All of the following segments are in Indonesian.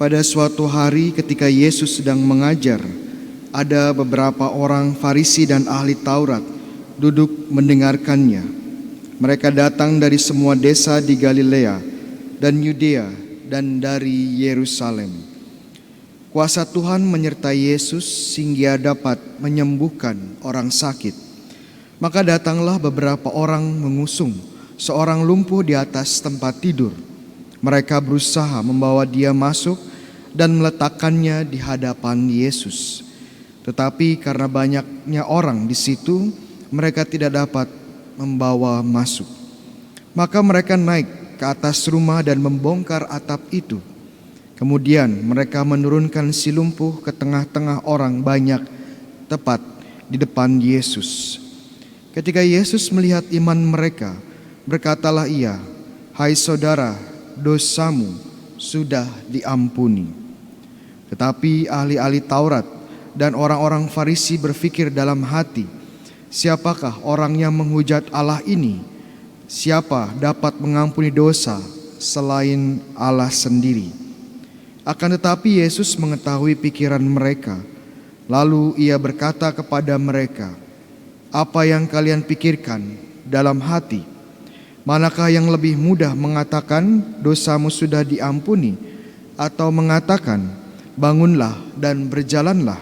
Pada suatu hari ketika Yesus sedang mengajar, ada beberapa orang Farisi dan ahli Taurat duduk mendengarkannya. Mereka datang dari semua desa di Galilea dan Yudea dan dari Yerusalem. Kuasa Tuhan menyertai Yesus sehingga dapat menyembuhkan orang sakit. Maka datanglah beberapa orang mengusung seorang lumpuh di atas tempat tidur. Mereka berusaha membawa dia masuk dan meletakkannya di hadapan Yesus. Tetapi karena banyaknya orang di situ, mereka tidak dapat membawa masuk. Maka mereka naik ke atas rumah dan membongkar atap itu. Kemudian mereka menurunkan si lumpuh ke tengah-tengah orang banyak, tepat di depan Yesus. Ketika Yesus melihat iman mereka, berkatalah ia, "Hai saudara, dosamu sudah diampuni." Tetapi ahli-ahli Taurat dan orang-orang Farisi berpikir dalam hati, "Siapakah orang yang menghujat Allah ini? Siapa dapat mengampuni dosa selain Allah sendiri?" Akan tetapi Yesus mengetahui pikiran mereka. Lalu ia berkata kepada mereka, "Apa yang kalian pikirkan dalam hati? Manakah yang lebih mudah mengatakan dosamu sudah diampuni, atau mengatakan bangunlah dan berjalanlah?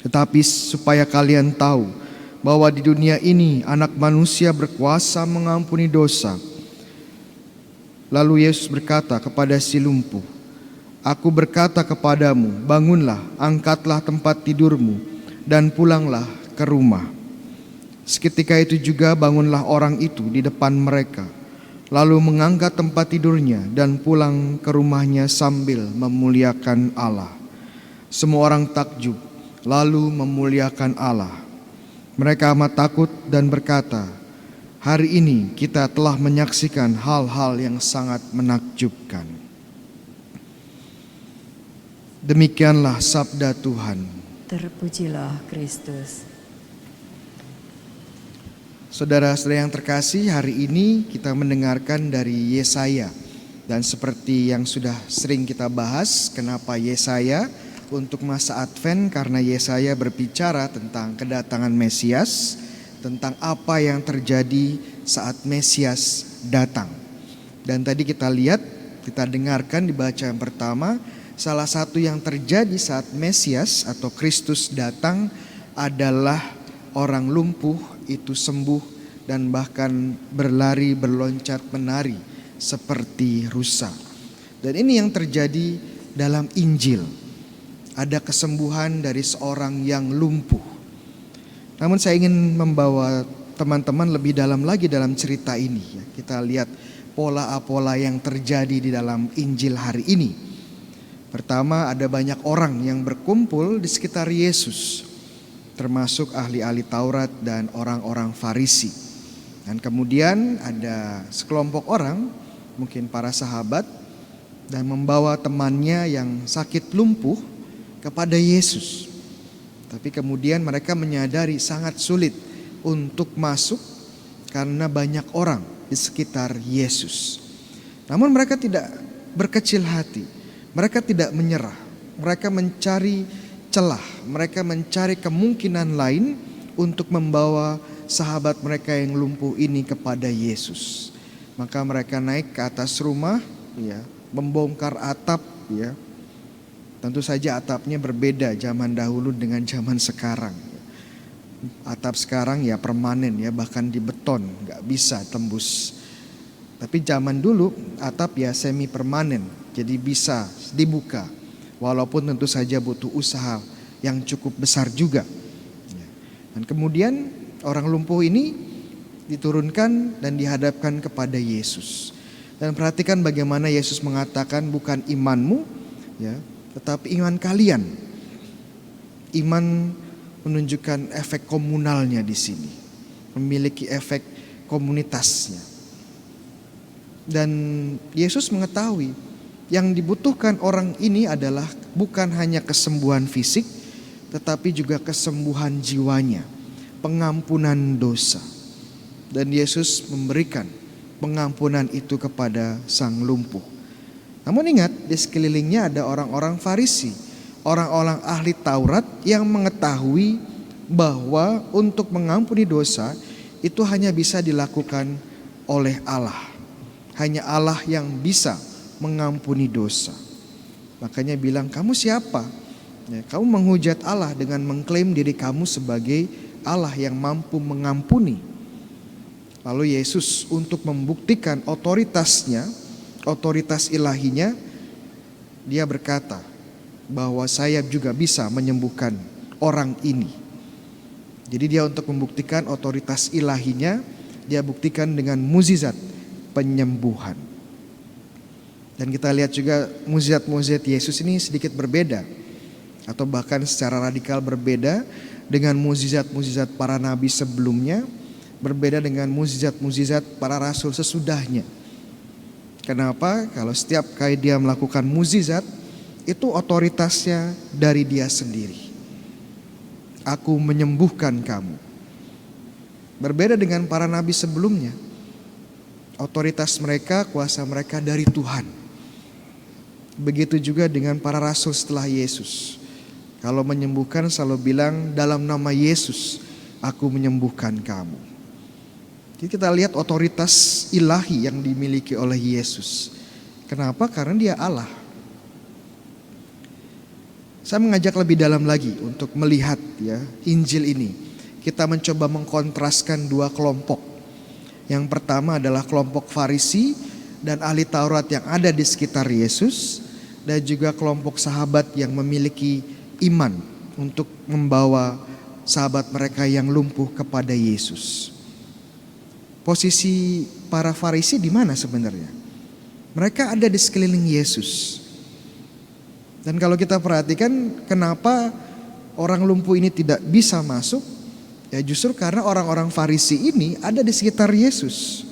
Tetapi supaya kalian tahu bahwa di dunia ini Anak Manusia berkuasa mengampuni dosa." Lalu Yesus berkata kepada si lumpuh, "Aku berkata kepadamu, bangunlah, angkatlah tempat tidurmu, dan pulanglah ke rumah." Seketika itu juga bangunlah orang itu di depan mereka, lalu mengangkat tempat tidurnya dan pulang ke rumahnya sambil memuliakan Allah. Semua orang takjub, lalu memuliakan Allah. Mereka amat takut dan berkata, "Hari ini kita telah menyaksikan hal-hal yang sangat menakjubkan." Demikianlah sabda Tuhan. Terpujilah Kristus. Saudara-saudara yang terkasih, hari ini kita mendengarkan dari Yesaya. Dan seperti yang sudah sering kita bahas, kenapa Yesaya? Untuk masa Advent, karena Yesaya berbicara tentang kedatangan Mesias, tentang apa yang terjadi saat Mesias datang. Dan tadi kita lihat, kita dengarkan di bacaan pertama, salah satu yang terjadi saat Mesias atau Kristus datang adalah orang lumpuh itu sembuh dan bahkan berlari, berloncat, menari seperti rusa. Dan ini yang terjadi dalam Injil. Ada kesembuhan dari seorang yang lumpuh. Namun saya ingin membawa teman-teman lebih dalam lagi dalam cerita ini. Kita lihat pola-pola yang terjadi di dalam Injil hari ini. Pertama, ada banyak orang yang berkumpul di sekitar Yesus, termasuk ahli-ahli Taurat dan orang-orang Farisi. Dan kemudian ada sekelompok orang, mungkin para sahabat, dan membawa temannya yang sakit lumpuh kepada Yesus. Tapi kemudian mereka menyadari sangat sulit untuk masuk karena banyak orang di sekitar Yesus. Namun mereka tidak berkecil hati, mereka tidak menyerah, mereka mencari celah, mereka mencari kemungkinan lain untuk membawa sahabat mereka yang lumpuh ini kepada Yesus. Maka mereka naik ke atas rumah, membongkar atap, Tentu saja atapnya berbeda zaman dahulu dengan zaman sekarang. Atap sekarang permanen, bahkan di beton, nggak bisa tembus. Tapi zaman dulu atap semi permanen, jadi bisa dibuka. Walaupun tentu saja butuh usaha yang cukup besar juga. Dan kemudian orang lumpuh ini diturunkan dan dihadapkan kepada Yesus. Dan perhatikan bagaimana Yesus mengatakan, bukan imanmu, tetapi iman kalian. Iman menunjukkan efek komunalnya di sini, memiliki efek komunitasnya. Dan Yesus mengetahui yang dibutuhkan orang ini adalah bukan hanya kesembuhan fisik, tetapi juga kesembuhan jiwanya, pengampunan dosa. Dan Yesus memberikan pengampunan itu kepada sang lumpuh. Namun ingat, di sekelilingnya ada orang-orang Farisi, orang-orang ahli Taurat yang mengetahui bahwa untuk mengampuni dosa itu hanya bisa dilakukan oleh Allah. Hanya Allah yang bisa mengampuni dosa. Makanya bilang, kamu siapa? Ya, kamu menghujat Allah dengan mengklaim diri kamu sebagai Allah yang mampu mengampuni. Lalu Yesus untuk membuktikan otoritasnya, otoritas ilahinya, dia berkata bahwa saya juga bisa menyembuhkan orang ini. Jadi dia untuk membuktikan otoritas ilahinya, dia buktikan dengan mukjizat penyembuhan. Dan kita lihat juga mukjizat-mukjizat Yesus ini sedikit berbeda, atau bahkan secara radikal berbeda dengan mukjizat-mukjizat para nabi sebelumnya, berbeda dengan mukjizat-mukjizat para rasul sesudahnya. Kenapa? Kalau setiap kali dia melakukan mukjizat, itu otoritasnya dari dia sendiri. Aku menyembuhkan kamu. Berbeda dengan para nabi sebelumnya, otoritas mereka, kuasa mereka dari Tuhan. Begitu juga dengan para rasul setelah Yesus. Kalau menyembuhkan selalu bilang, dalam nama Yesus aku menyembuhkan kamu. Jadi kita lihat otoritas ilahi yang dimiliki oleh Yesus. Kenapa? Karena dia Allah. Saya mengajak lebih dalam lagi untuk melihat ya Injil ini. Kita mencoba mengkontraskan dua kelompok. Yang pertama adalah kelompok Farisi dan ahli Taurat yang ada di sekitar Yesus, dan juga kelompok sahabat yang memiliki iman untuk membawa sahabat mereka yang lumpuh kepada Yesus. Posisi para Farisi di mana sebenarnya? Mereka ada di sekeliling Yesus. Dan kalau kita perhatikan kenapa orang lumpuh ini tidak bisa masuk, ya justru karena orang-orang Farisi ini ada di sekitar Yesus.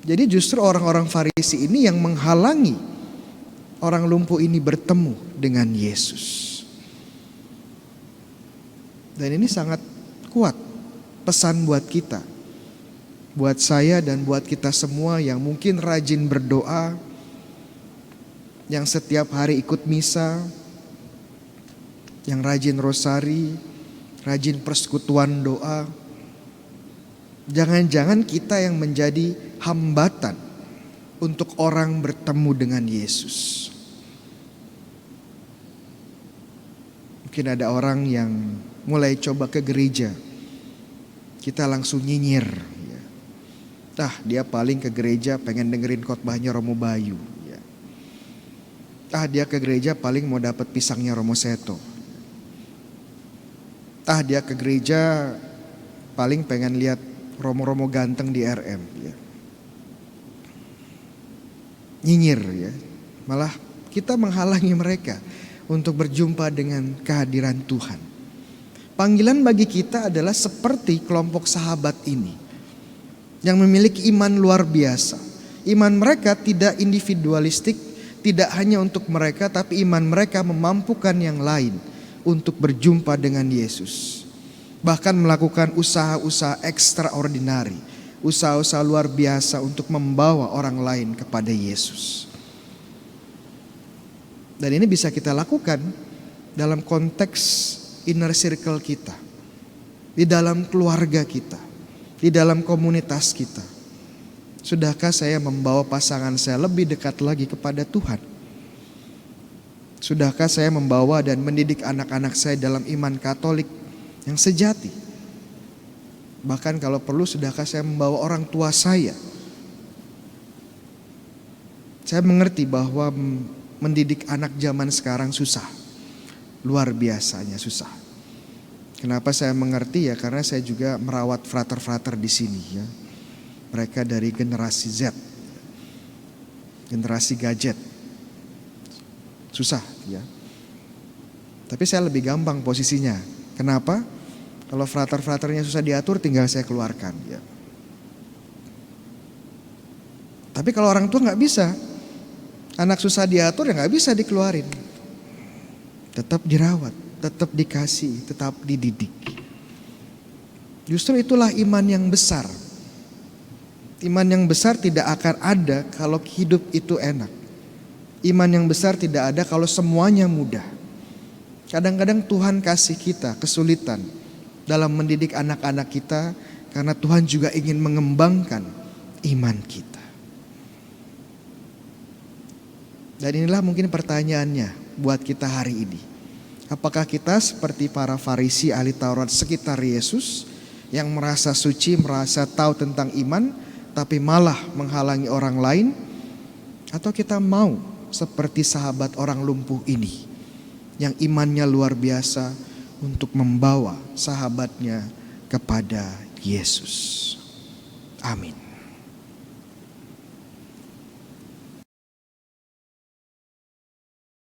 Jadi justru orang-orang Farisi ini yang menghalangi orang lumpuh ini bertemu dengan Yesus. Dan ini sangat kuat pesan buat kita, buat saya dan buat kita semua yang mungkin rajin berdoa, yang setiap hari ikut misa, yang rajin rosari, rajin persekutuan doa. Jangan-jangan kita yang menjadi hambatan untuk orang bertemu dengan Yesus. Mungkin ada orang yang mulai coba ke gereja, kita langsung nyinyir. Dia paling ke gereja pengen dengerin khotbahnya Romo Bayu. Dia ke gereja paling mau dapat pisangnya Romo Seto. Dia ke gereja paling pengen lihat Romo-romo ganteng di RM. Nyinyir ya. Malah kita menghalangi mereka untuk berjumpa dengan kehadiran Tuhan. Panggilan bagi kita adalah seperti kelompok sahabat ini, yang memiliki iman luar biasa. Iman mereka tidak individualistik, tidak hanya untuk mereka, tapi iman mereka memampukan yang lain untuk berjumpa dengan Yesus. Bahkan melakukan usaha-usaha ekstraordinari, usaha-usaha luar biasa untuk membawa orang lain kepada Yesus. Dan ini bisa kita lakukan dalam konteks inner circle kita, di dalam keluarga kita, di dalam komunitas kita. Sudahkah saya membawa pasangan saya lebih dekat lagi kepada Tuhan? Sudahkah saya membawa dan mendidik anak-anak saya dalam iman Katolik yang sejati? Bahkan kalau perlu, sudahkah saya membawa orang tua saya? Saya mengerti bahwa mendidik anak zaman sekarang susah. Luar biasanya susah. Kenapa saya mengerti ya? Karena saya juga merawat frater-frater di sini ya. Mereka dari generasi Z, generasi gadget. Susah ya. Tapi saya lebih gampang posisinya. Kenapa? Kalau frater-fraternya susah diatur, tinggal saya keluarkan ya. Tapi kalau orang tua gak bisa, anak susah diatur ya gak bisa dikeluarin. Tetap dirawat, tetap dikasih, tetap dididik. Justru itulah iman yang besar. Iman yang besar tidak akan ada kalau hidup itu enak. Iman yang besar tidak ada kalau semuanya mudah. Kadang-kadang Tuhan kasih kita kesulitan dalam mendidik anak-anak kita karena Tuhan juga ingin mengembangkan iman kita. Dan inilah mungkin pertanyaannya buat kita hari ini. Apakah kita seperti para Farisi ahli Taurat sekitar Yesus yang merasa suci, merasa tahu tentang iman, tapi malah menghalangi orang lain? Atau kita mau seperti sahabat orang lumpuh ini yang imannya luar biasa untuk membawa sahabatnya kepada Yesus? Amin.